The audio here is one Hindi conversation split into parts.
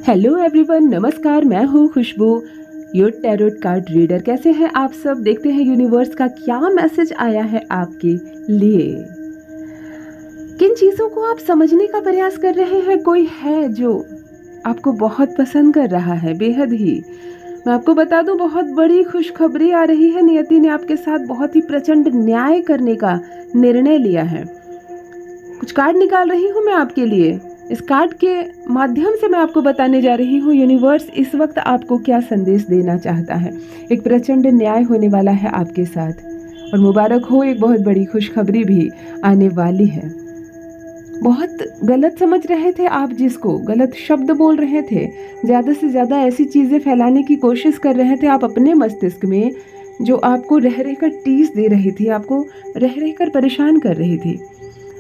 हेलो एवरीवन, नमस्कार। मैं हूँ खुशबू, योर टैरोट कार्ड रीडर। कैसे हैं आप सब? देखते हैं यूनिवर्स का क्या मैसेज आया है आपके लिए। किन चीज़ों को आप समझने का प्रयास कर रहे हैं? कोई है जो आपको बहुत पसंद कर रहा है, बेहद ही। मैं आपको बता दूं, बहुत बड़ी खुशखबरी आ रही है। नियति ने आपके साथ बहुत ही प्रचंड न्याय करने का निर्णय लिया है। कुछ कार्ड निकाल रही हूँ मैं आपके लिए। इस कार्ड के माध्यम से मैं आपको बताने जा रही हूँ यूनिवर्स इस वक्त आपको क्या संदेश देना चाहता है। एक प्रचंड न्याय होने वाला है आपके साथ और मुबारक हो, एक बहुत बड़ी खुशखबरी भी आने वाली है। बहुत गलत समझ रहे थे आप, जिसको गलत शब्द बोल रहे थे, ज़्यादा से ज़्यादा ऐसी चीज़ें फैलाने की कोशिश कर रहे थे आप अपने मस्तिष्क में, जो आपको रह रहकर टीस दे रही थी, आपको रह रहकर परेशान कर रही थी।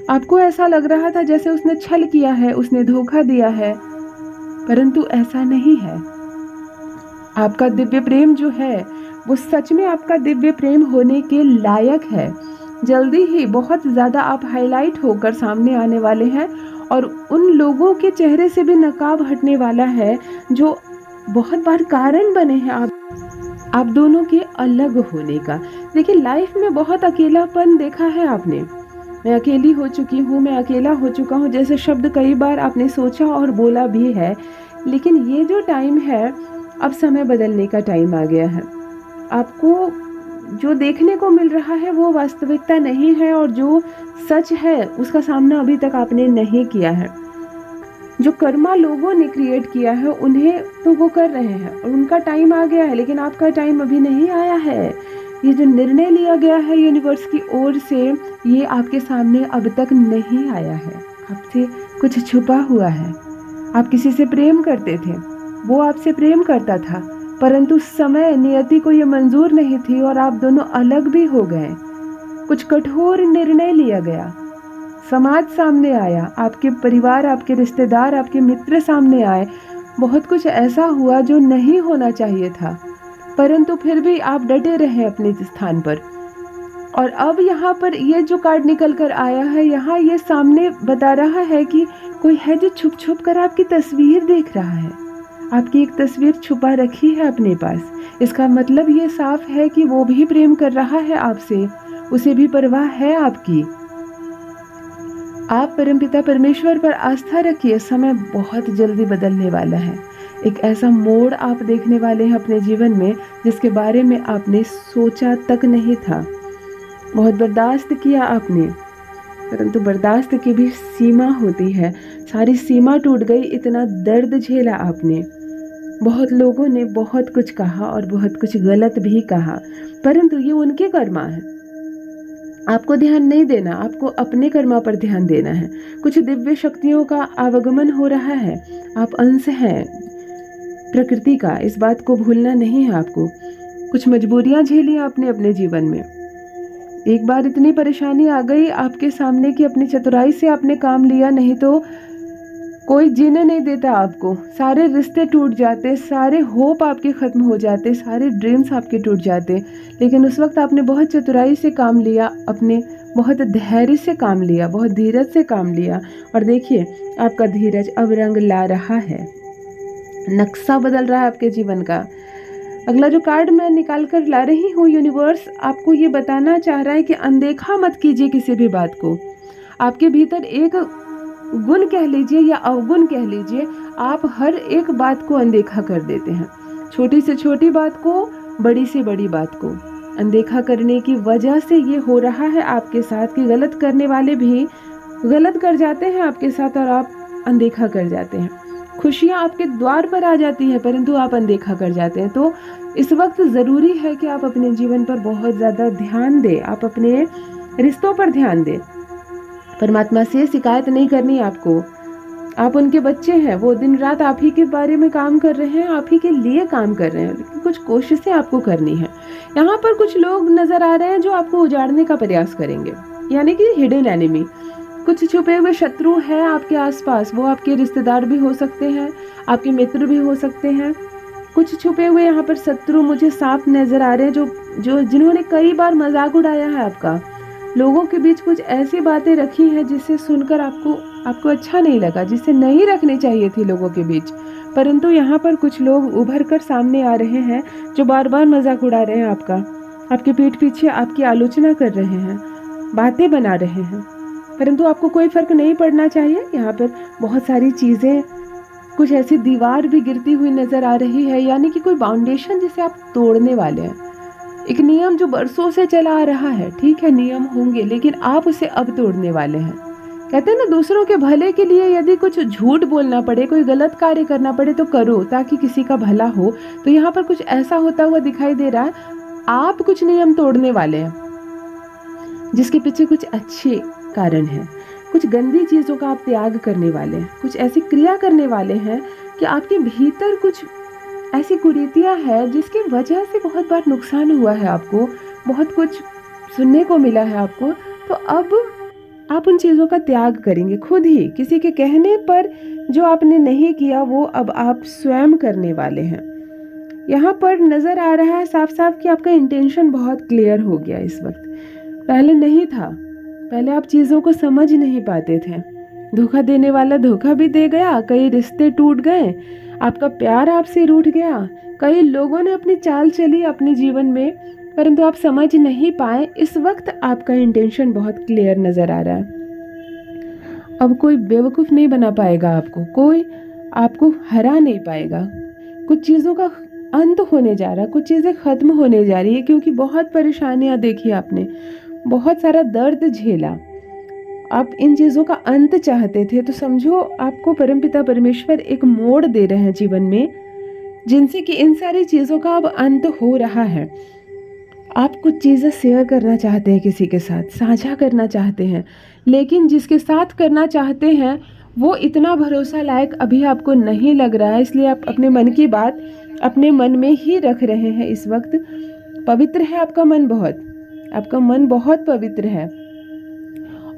आपको ऐसा लग रहा था जैसे उसने छल किया है, उसने धोखा दिया है, परंतु ऐसा नहीं है। आपका दिव्य प्रेम जो है वो सच में आपका दिव्य प्रेम होने के लायक है। जल्दी ही बहुत ज़्यादा आप हाईलाइट होकर सामने आने वाले हैं और उन लोगों के चेहरे से भी नकाब हटने वाला है जो बहुत बार कारण बने हैं आप दोनों के अलग होने का। देखिए, लाइफ में बहुत अकेलापन देखा है आपने। मैं अकेली हो चुकी हूँ, मैं अकेला हो चुका हूँ जैसे शब्द कई बार आपने सोचा और बोला भी है। लेकिन ये जो टाइम है, अब समय बदलने का टाइम आ गया है। आपको जो देखने को मिल रहा है वो वास्तविकता नहीं है और जो सच है उसका सामना अभी तक आपने नहीं किया है। जो कर्मा लोगों ने क्रिएट किया है उन्हें तो वो कर रहे हैं और उनका टाइम आ गया है, लेकिन आपका टाइम अभी नहीं आया है। ये जो निर्णय लिया गया है यूनिवर्स की ओर से, ये आपके सामने अब तक नहीं आया है। आपसे कुछ छुपा हुआ है। आप किसी से प्रेम करते थे, वो आपसे प्रेम करता था, परंतु समय नियति को ये मंजूर नहीं थी और आप दोनों अलग भी हो गए। कुछ कठोर निर्णय लिया गया, समाज सामने आया, आपके परिवार, आपके रिश्तेदार, आपके मित्र सामने आए। बहुत कुछ ऐसा हुआ जो नहीं होना चाहिए था, परंतु फिर भी आप डटे रहे अपने स्थान पर। और अब यहाँ पर ये जो कार्ड निकल कर आया है, यहाँ ये सामने बता रहा है कि कोई है जो छुप छुप कर आपकी तस्वीर देख रहा है। आपकी एक तस्वीर छुपा रखी है अपने पास। इसका मतलब ये साफ है कि वो भी प्रेम कर रहा है आपसे, उसे भी परवाह है आपकी। आप परमपिता परमेश्वर पर आस्था रखिए। समय बहुत जल्दी बदलने वाला है। एक ऐसा मोड़ आप देखने वाले हैं अपने जीवन में जिसके बारे में आपने सोचा तक नहीं था। बहुत बर्दाश्त किया आपने, परंतु बर्दाश्त की भी सीमा होती है। सारी सीमा टूट गई, इतना दर्द झेला आपने। बहुत लोगों ने बहुत कुछ कहा और बहुत कुछ गलत भी कहा, परंतु ये उनके कर्मा है। आपको ध्यान नहीं देना, आपको अपने कर्मा पर ध्यान देना है। कुछ दिव्य शक्तियों का आवागमन हो रहा है। आप अंश हैं प्रकृति का, इस बात को भूलना नहीं है आपको। कुछ मजबूरियां झेली आपने अपने जीवन में। एक बार इतनी परेशानी आ गई आपके सामने कि अपनी चतुराई से आपने काम लिया, नहीं तो कोई जीने नहीं देता आपको। सारे रिश्ते टूट जाते, सारे होप आपके खत्म हो जाते, सारे ड्रीम्स आपके टूट जाते। लेकिन उस वक्त आपने बहुत चतुराई से काम लिया, अपने बहुत धैर्य से काम लिया, बहुत धीरज से काम लिया। और देखिए, आपका धीरज अब रंग ला रहा है, नक्शा बदल रहा है आपके जीवन का। अगला जो कार्ड मैं निकाल कर ला रही हूँ, यूनिवर्स आपको ये बताना चाह रहा है कि अनदेखा मत कीजिए किसी भी बात को। आपके भीतर एक गुण कह लीजिए या अवगुण कह लीजिए, आप हर एक बात को अनदेखा कर देते हैं। छोटी से छोटी बात को, बड़ी से बड़ी बात को अनदेखा करने की वजह से ये हो रहा है आपके साथ कि गलत करने वाले भी गलत कर जाते हैं आपके साथ और आप अनदेखा कर जाते हैं। खुशियाँ आपके द्वार पर आ जाती है, परंतु आप अनदेखा कर जाते हैं। तो इस वक्त ज़रूरी है कि आप अपने जीवन पर बहुत ज़्यादा ध्यान दें, आप अपने रिश्तों पर ध्यान दें। परमात्मा से शिकायत नहीं करनी आपको। आप उनके बच्चे हैं, वो दिन रात आप ही के बारे में काम कर रहे हैं, आप ही के लिए काम कर रहे हैं, लेकिन कुछ कोशिशें आपको करनी है। यहाँ पर कुछ लोग नजर आ रहे हैं जो आपको उजाड़ने का प्रयास करेंगे, यानी कि हिडन एनिमी। कुछ छुपे हुए शत्रु हैं आपके आसपास। वो आपके रिश्तेदार भी हो सकते हैं, आपके मित्र भी हो सकते हैं। कुछ छुपे हुए यहाँ पर शत्रु मुझे साफ नजर आ रहे हैं, जो जिन्होंने कई बार मजाक उड़ाया है आपका, लोगों के बीच कुछ ऐसी बातें रखी हैं जिसे सुनकर आपको अच्छा नहीं लगा, जिसे नहीं रखनी चाहिए थी लोगों के बीच। परंतु यहाँ पर कुछ लोग उभर कर सामने आ रहे हैं जो बार बार मजाक उड़ा रहे हैं आपका, आपके पीठ पीछे आपकी आलोचना कर रहे हैं, बातें बना रहे हैं, परंतु आपको कोई फर्क नहीं पड़ना चाहिए। यहाँ पर बहुत सारी चीज़ें, कुछ ऐसी दीवार भी गिरती हुई नजर आ रही है, यानी कि कोई बाउंडेशन जिसे आप तोड़ने वाले हैं। एक नियम जो बरसों से चला आ रहा है, ठीक है नियम होंगे, लेकिन आप उसे अब तोड़ने वाले हैं। कहते हैं ना, दूसरों के भले के लिए यदि कुछ झूठ बोलना पड़े, कोई गलत कार्य करना पड़े तो करो, ताकि किसी का भला हो। तो यहाँ पर कुछ ऐसा होता हुआ दिखाई दे रहा है, आप कुछ नियम तोड़ने वाले हैं जिसके पीछे कुछ अच्छे कारण है। कुछ गंदी चीज़ों का आप त्याग करने वाले हैं, कुछ ऐसी क्रिया करने वाले हैं कि आपके भीतर कुछ ऐसी कुरीतियाँ है जिसकी वजह से बहुत बार नुकसान हुआ है आपको, बहुत कुछ सुनने को मिला है आपको। तो अब आप उन चीज़ों का त्याग करेंगे खुद ही, किसी के कहने पर जो आपने नहीं किया वो अब आप स्वयं करने वाले हैं। यहाँ पर नज़र आ रहा है साफ साफ कि आपका इंटेंशन बहुत क्लियर हो गया इस वक्त, पहले नहीं था। पहले आप चीज़ों को समझ नहीं पाते थे, धोखा देने वाला धोखा भी दे गया, कई रिश्ते टूट गए, आपका प्यार आपसे रूठ गया, कई लोगों ने अपनी चाल चली अपने जीवन में, परंतु आप समझ नहीं पाए। इस वक्त आपका इंटेंशन बहुत क्लियर नज़र आ रहा है। अब कोई बेवकूफ़ नहीं बना पाएगा आपको, कोई आपको हरा नहीं पाएगा। कुछ चीज़ों का अंत होने जा रहा, कुछ चीज़ें ख़त्म होने जा रही है, क्योंकि बहुत परेशानियाँ देखी आपने, बहुत सारा दर्द झेला। आप इन चीज़ों का अंत चाहते थे, तो समझो आपको परमपिता परमेश्वर एक मोड़ दे रहे हैं जीवन में, जिनसे कि इन सारी चीज़ों का अब अंत हो रहा है। आप कुछ चीज़ें शेयर करना चाहते हैं, किसी के साथ साझा करना चाहते हैं, लेकिन जिसके साथ करना चाहते हैं वो इतना भरोसा लायक अभी आपको नहीं लग रहा है, इसलिए आप अपने मन की बात अपने मन में ही रख रहे हैं। इस वक्त पवित्र है आपका मन, आपका मन बहुत पवित्र है,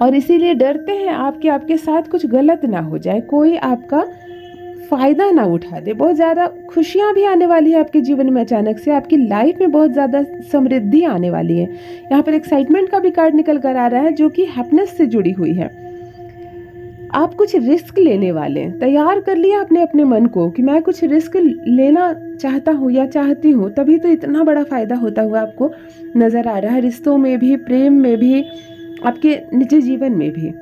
और इसीलिए डरते हैं आप कि आपके साथ कुछ गलत ना हो जाए, कोई आपका फ़ायदा ना उठा दे। बहुत ज़्यादा खुशियाँ भी आने वाली है आपके जीवन में, अचानक से आपकी लाइफ में बहुत ज़्यादा समृद्धि आने वाली है। यहाँ पर एक्साइटमेंट का भी कार्ड निकल कर आ रहा है, जो कि हैप्पीनेस से जुड़ी हुई है। आप कुछ रिस्क लेने वाले हैं, तैयार कर लिया आपने अपने मन को कि मैं कुछ रिस्क लेना चाहता हूँ या चाहती हूँ, तभी तो इतना बड़ा फ़ायदा होता हुआ आपको नज़र आ रहा है, रिश्तों में भी, प्रेम में भी, आपके निजी जीवन में भी।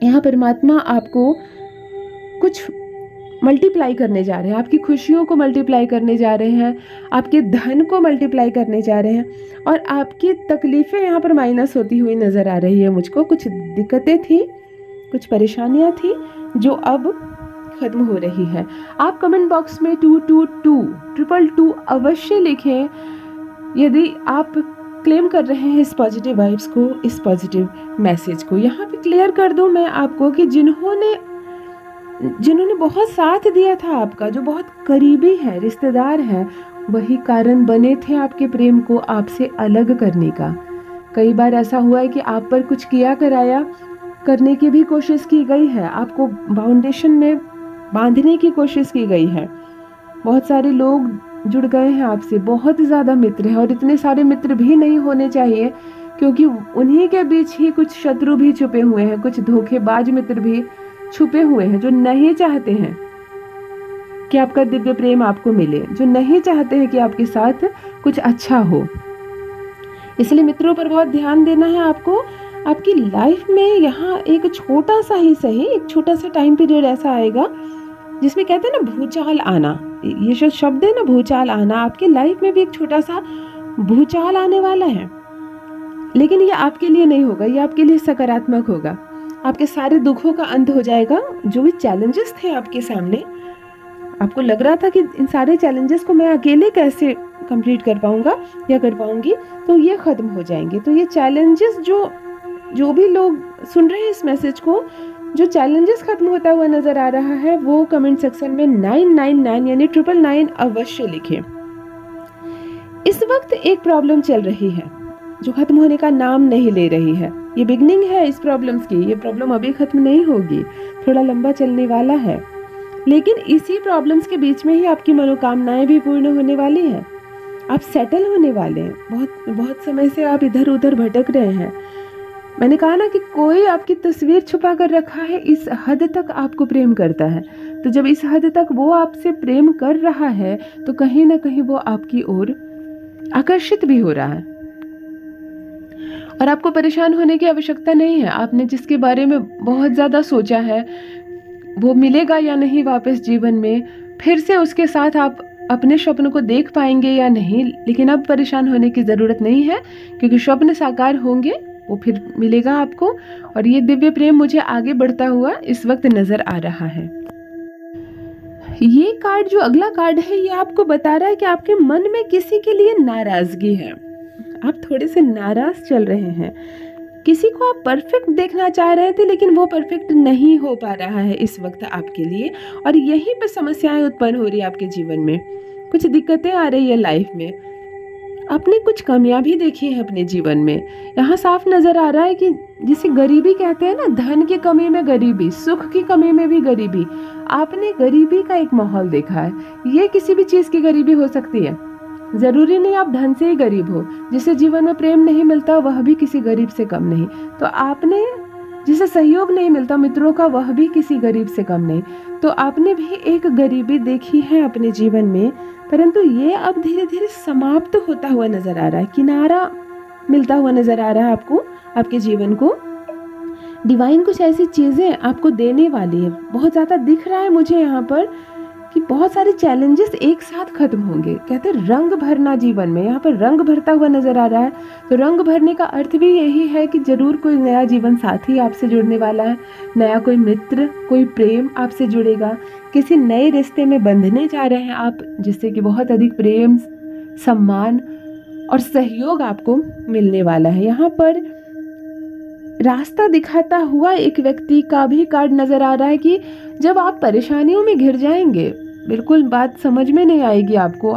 यहाँ परमात्मा आपको कुछ मल्टीप्लाई करने जा रहे हैं, आपकी खुशियों को मल्टीप्लाई करने जा रहे हैं, आपके धन को मल्टीप्लाई करने जा रहे हैं, और आपकी तकलीफ़ें यहाँ पर माइनस होती हुई नज़र आ रही है मुझको। कुछ दिक्कतें थी, कुछ परेशानियाँ थी जो अब ख़त्म हो रही है। आप कमेंट बॉक्स में 222 अवश्य लिखें यदि आप क्लेम कर रहे हैं इस पॉजिटिव वाइब्स को, इस पॉजिटिव मैसेज को। यहाँ पे क्लियर कर दूँ मैं आपको कि जिन्होंने बहुत साथ दिया था आपका, जो बहुत करीबी है, रिश्तेदार हैं, वही कारण बने थे आपके प्रेम को आपसे अलग करने का। कई बार ऐसा हुआ है कि आप पर कुछ किया कराया करने की भी कोशिश की गई है, आपको बाउंडेशन में बांधने की कोशिश की गई है। बहुत सारे लोग जुड़ गए हैं आपसे, बहुत ज़्यादा मित्र हैं, और इतने सारे मित्र भी नहीं होने चाहिए, क्योंकि उन्हीं के बीच ही कुछ शत्रु भी छुपे हुए हैं, कुछ धोखेबाज मित्र भी छुपे हुए हैं, जो नहीं चाहते हैं कि आपका दिव्य प्रेम आपको मिले, जो नहीं चाहते हैं कि आपके साथ कुछ अच्छा हो। इसलिए मित्रों पर बहुत ध्यान देना है आपको। आपकी लाइफ में यहाँ एक छोटा सा ही सही, एक छोटा सा टाइम पीरियड ऐसा आएगा जिसमें कहते हैं ना भूचाल आना, ये जो शब्द है ना भूचाल आना, आपकी लाइफ में भी एक छोटा सा भूचाल आने वाला है। लेकिन ये आपके लिए नहीं होगा, ये आपके लिए सकारात्मक होगा। आपके सारे दुखों का अंत हो जाएगा। जो भी चैलेंजेस थे आपके सामने, आपको लग रहा था कि इन सारे चैलेंजेस को मैं अकेले कैसे कंप्लीट कर पाऊंगा या कर पाऊंगी, तो ये ख़त्म हो जाएंगे। तो ये चैलेंजेस जो भी लोग सुन रहे हैं इस मैसेज को, जो चैलेंजेस खत्म होता हुआ नजर आ रहा है, वो कमेंट सेक्शन में 999 यानी 999 अवश्य लिखें। इस वक्त एक प्रॉब्लम चल रही है जो खत्म होने का नाम नहीं ले रही है। ये बिगनिंग है इस प्रॉब्लम्स की, ये प्रॉब्लम अभी खत्म नहीं होगी, थोड़ा लंबा चलने वाला है। लेकिन इसी प्रॉब्लम्स के बीच में ही आपकी मनोकामनाएं भी पूर्ण होने वाली हैं। आप सेटल होने वाले हैं। बहुत समय से आप इधर उधर भटक रहे हैं, मैंने कहा ना कि कोई आपकी तस्वीर छुपा कर रखा है, इस हद तक आपको प्रेम करता है। तो जब इस हद तक वो आपसे प्रेम कर रहा है तो कहीं ना कहीं वो आपकी ओर आकर्षित भी हो रहा है। और आपको परेशान होने की आवश्यकता नहीं है। आपने जिसके बारे में बहुत ज़्यादा सोचा है वो मिलेगा या नहीं वापस जीवन में, फिर से उसके साथ आप अपने स्वप्न को देख पाएंगे या नहीं, लेकिन अब परेशान होने की ज़रूरत नहीं है क्योंकि स्वप्न साकार होंगे, वो फिर मिलेगा आपको। और ये दिव्य प्रेम मुझे आगे बढ़ता हुआ इस वक्त नज़र आ रहा है। ये कार्ड, जो अगला कार्ड है, ये आपको बता रहा है कि आपके मन में किसी के लिए नाराज़गी है। आप थोड़े से नाराज़ चल रहे हैं। किसी को आप परफेक्ट देखना चाह रहे थे लेकिन वो परफेक्ट नहीं हो पा रहा है इस वक्त आपके लिए, और यहीं पर समस्याएं उत्पन्न हो रही है आपके जीवन में। कुछ दिक्कतें आ रही है लाइफ में। आपने कुछ कमियां भी देखी है अपने जीवन में। यहाँ साफ नजर आ रहा है कि जिसे गरीबी कहते हैं ना, धन की कमी में गरीबी, सुख की कमी में भी गरीबी। आपने गरीबी का एक माहौल देखा है। ये किसी भी चीज की गरीबी हो सकती है, जरूरी नहीं आप धन से ही गरीब हो। जिसे जीवन में प्रेम नहीं मिलता वह भी किसी गरीब से कम नहीं। तो आपने, जिसे सहयोग नहीं मिलता मित्रों का, वह भी किसी गरीब से कम नहीं। तो आपने भी एक गरीबी देखी है अपने जीवन में, परंतु ये अब धीरे धीरे समाप्त होता हुआ नजर आ रहा है, किनारा मिलता हुआ नजर आ रहा है आपको, आपके जीवन को। डिवाइन कुछ ऐसी चीजें आपको देने वाली है। बहुत ज्यादा दिख रहा है मुझे यहाँ पर कि बहुत सारे चैलेंजेस एक साथ खत्म होंगे। कहते हैं रंग भरना जीवन में, यहाँ पर रंग भरता हुआ नजर आ रहा है। तो रंग भरने का अर्थ भी यही है कि जरूर कोई नया जीवन साथी आपसे जुड़ने वाला है, नया कोई मित्र, कोई प्रेम आपसे जुड़ेगा। किसी नए रिश्ते में बंधने जा रहे हैं आप, जिससे कि बहुत अधिक प्रेम, सम्मान और सहयोग आपको मिलने वाला है। यहाँ पर रास्ता दिखाता हुआ एक व्यक्ति का भी कार्ड नजर आ रहा है कि जब आप परेशानियों में घिर जाएंगे, बिल्कुल बात समझ में नहीं आएगी आपको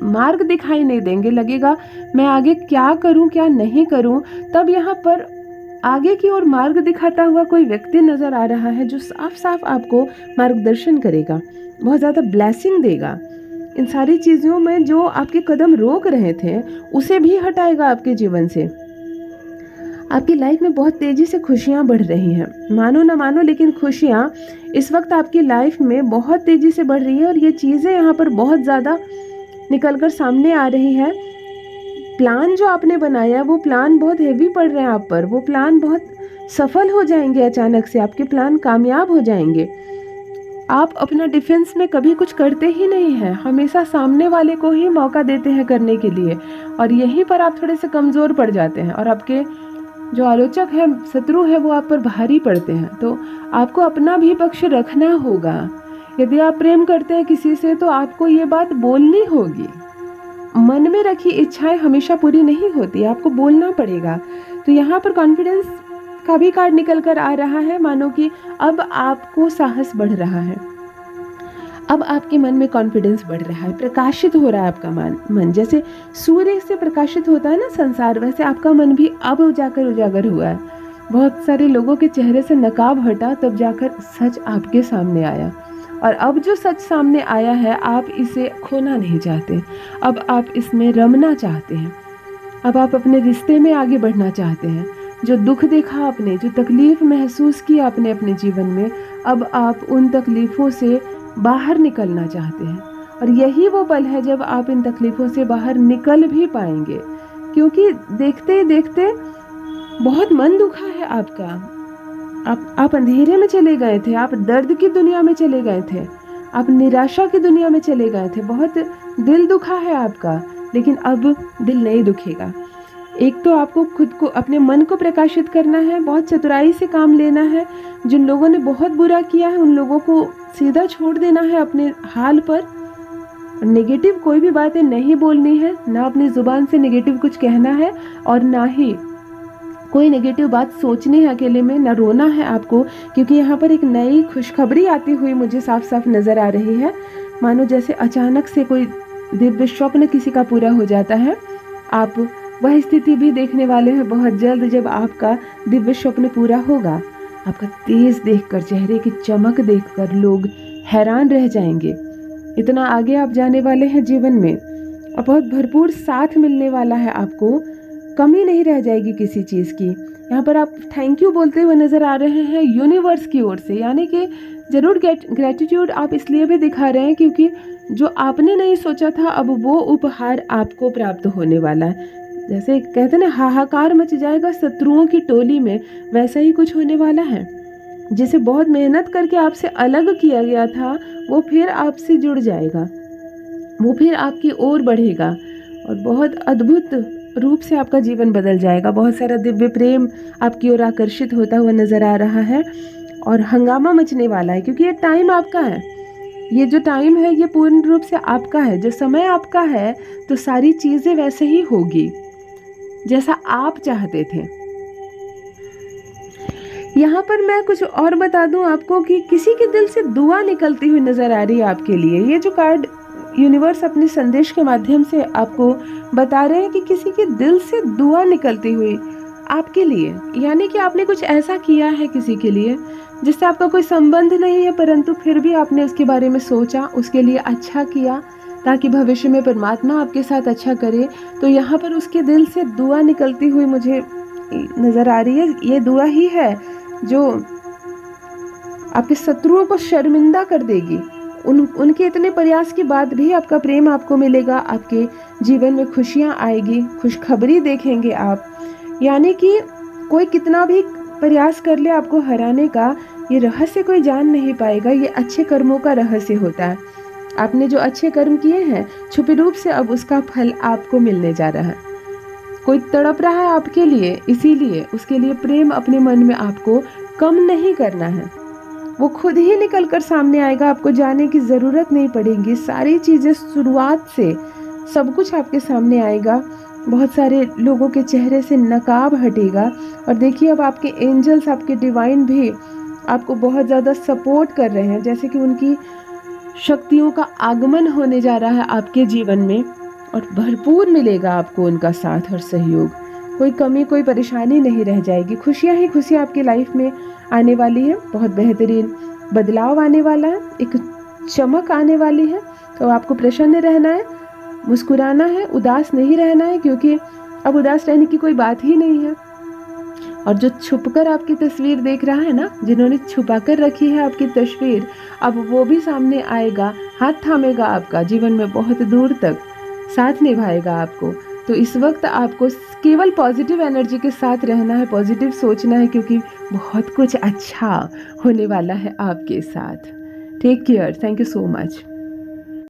मार्ग दिखाई नहीं देंगे, लगेगा मैं आगे क्या करूं क्या नहीं करूं, तब यहाँ पर आगे की ओर मार्ग दिखाता हुआ कोई व्यक्ति नजर आ रहा है जो साफ साफ आपको मार्गदर्शन करेगा, बहुत ज़्यादा ब्लेसिंग देगा। इन सारी चीज़ों में जो आपके कदम रोक रहे थे उसे भी हटाएगा आपके जीवन से। आपकी लाइफ में बहुत तेज़ी से खुशियाँ बढ़ रही हैं, मानो ना मानो लेकिन खुशियाँ इस वक्त आपकी लाइफ में बहुत तेज़ी से बढ़ रही है। और ये चीज़ें यहाँ पर बहुत ज़्यादा निकल कर सामने आ रही है। प्लान जो आपने बनाया वो प्लान बहुत हेवी पड़ रहे हैं आप पर, वो प्लान बहुत सफल हो जाएंगे, अचानक से आपके प्लान कामयाब हो जाएंगे। आप अपना डिफेंस में कभी कुछ करते ही नहीं हैं, हमेशा सामने वाले को ही मौका देते हैं करने के लिए, और यहीं पर आप थोड़े से कमज़ोर पड़ जाते हैं और आपके जो आलोचक है, शत्रु है, वो आप पर भारी पड़ते हैं। तो आपको अपना भी पक्ष रखना होगा। यदि आप प्रेम करते हैं किसी से तो आपको ये बात बोलनी होगी। मन में रखी इच्छाएं हमेशा पूरी नहीं होती, आपको बोलना पड़ेगा। तो यहाँ पर कॉन्फिडेंस का भी कार्ड निकल कर आ रहा है, मानो कि अब आपको साहस बढ़ रहा है, अब आपके मन में कॉन्फिडेंस बढ़ रहा है, प्रकाशित हो रहा है आपका मन। जैसे सूर्य से प्रकाशित होता है ना संसार, वैसे आपका मन भी अब जाकर उजागर हुआ है। बहुत सारे लोगों के चेहरे से नकाब हटा, तब जाकर सच आपके सामने आया। और अब जो सच सामने आया है, आप इसे खोना नहीं चाहते, अब आप इसमें रमना चाहते हैं, अब आप अपने रिश्ते में आगे बढ़ना चाहते हैं। जो दुख देखा आपने, जो तकलीफ महसूस की आपने अपने जीवन में, अब आप उन तकलीफ़ों से बाहर निकलना चाहते हैं। और यही वो पल है जब आप इन तकलीफ़ों से बाहर निकल भी पाएंगे, क्योंकि देखते देखते बहुत मन दुखा है आपका। आप अंधेरे में चले गए थे, आप दर्द की दुनिया में चले गए थे, आप निराशा की दुनिया में चले गए थे, बहुत दिल दुखा है आपका, लेकिन अब दिल नहीं दुखेगा। एक तो आपको खुद को, अपने मन को प्रकाशित करना है, बहुत चतुराई से काम लेना है। जिन लोगों ने बहुत बुरा किया है उन लोगों को सीधा छोड़ देना है अपने हाल पर। नेगेटिव कोई भी बातें नहीं बोलनी है, ना अपनी जुबान से नेगेटिव कुछ कहना है, और ना ही कोई नेगेटिव बात सोचनी है अकेले में, ना रोना है आपको, क्योंकि यहाँ पर एक नई खुशखबरी आती हुई मुझे साफ साफ नज़र आ रही है। मानो जैसे अचानक से कोई दिव्य स्वप्न किसी का पूरा हो जाता है। आप वह स्थिति भी देखने वाले हैं बहुत जल्द, जब आपका दिव्य स्वप्न पूरा होगा। आपका तेज देखकर, चेहरे की चमक देखकर लोग हैरान रह जाएंगे। इतना आगे आप जाने वाले हैं जीवन में, और बहुत भरपूर साथ मिलने वाला है आपको, कमी नहीं रह जाएगी किसी चीज़ की। यहाँ पर आप थैंक यू बोलते हुए नज़र आ रहे हैं यूनिवर्स की ओर से, यानी कि ज़रूर ग्रेटिट्यूड आप इसलिए भी दिखा रहे हैं क्योंकि जो आपने नहीं सोचा था अब वो उपहार आपको प्राप्त होने वाला है। जैसे कहते हैं ना, हाहाकार मच जाएगा शत्रुओं की टोली में, वैसा ही कुछ होने वाला है। जिसे बहुत मेहनत करके आपसे अलग किया गया था वो फिर आपसे जुड़ जाएगा, वो फिर आपकी ओर बढ़ेगा और बहुत अद्भुत रूप से आपका जीवन बदल जाएगा। बहुत सारा दिव्य प्रेम आपकी ओर आकर्षित होता हुआ नज़र आ रहा है और हंगामा मचने वाला है क्योंकि ये टाइम आपका है। ये जो टाइम है ये पूर्ण रूप से आपका है, जो समय आपका है, तो सारी चीज़ें वैसे ही होगी जैसा आप चाहते थे। यहाँ पर मैं कुछ और बता दूं आपको कि किसी के दिल से दुआ निकलती हुई नज़र आ रही है आपके लिए। ये जो कार्ड यूनिवर्स अपने संदेश के माध्यम से आपको बता रहे हैं कि किसी के दिल से दुआ निकलती हुई आपके लिए, यानी कि आपने कुछ ऐसा किया है किसी के लिए जिससे आपका कोई संबंध नहीं है, परंतु फिर भी आपने उसके बारे में सोचा, उसके लिए अच्छा किया ताकि भविष्य में परमात्मा आपके साथ अच्छा करे। तो यहाँ पर उसके दिल से दुआ निकलती हुई मुझे नज़र आ रही है। ये दुआ ही है जो आपके शत्रुओं को शर्मिंदा कर देगी। उनके इतने प्रयास के बाद भी आपका प्रेम आपको मिलेगा, आपके जीवन में खुशियाँ आएगी, खुशखबरी देखेंगे आप। यानी कि कोई कितना भी प्रयास कर ले आपको हराने का, ये रहस्य कोई जान नहीं पाएगा। ये अच्छे कर्मों का रहस्य होता है। आपने जो अच्छे कर्म किए हैं छुपे रूप से अब उसका फल आपको मिलने जा रहा है। कोई तड़प रहा है आपके लिए, इसीलिए उसके लिए प्रेम अपने मन में आपको कम नहीं करना है। वो खुद ही निकल कर सामने आएगा, आपको जाने की ज़रूरत नहीं पड़ेगी। सारी चीज़ें शुरुआत से सब कुछ आपके सामने आएगा। बहुत सारे लोगों के चेहरे से नकाब हटेगा और देखिए अब आपके एंजल्स, आपके डिवाइन भी आपको बहुत ज़्यादा सपोर्ट कर रहे हैं, जैसे कि उनकी शक्तियों का आगमन होने जा रहा है आपके जीवन में और भरपूर मिलेगा आपको उनका साथ और सहयोग। कोई कमी, कोई परेशानी नहीं रह जाएगी। खुशियाँ ही खुशियाँ आपकी लाइफ में आने वाली है। बहुत बेहतरीन बदलाव आने वाला है, एक चमक आने वाली है। तो आपको प्रसन्न रहना है, मुस्कुराना है, उदास नहीं रहना है क्योंकि अब उदास रहने की कोई बात ही नहीं है। और जो छुपकर आपकी तस्वीर देख रहा है ना, जिन्होंने छुपा कर रखी है आपकी तस्वीर, अब वो भी सामने आएगा, हाथ थामेगा आपका, जीवन में बहुत दूर तक साथ निभाएगा आपको। तो इस वक्त आपको केवल पॉजिटिव एनर्जी के साथ रहना है, पॉजिटिव सोचना है क्योंकि बहुत कुछ अच्छा होने वाला है आपके साथ। Take care. Thank you so much.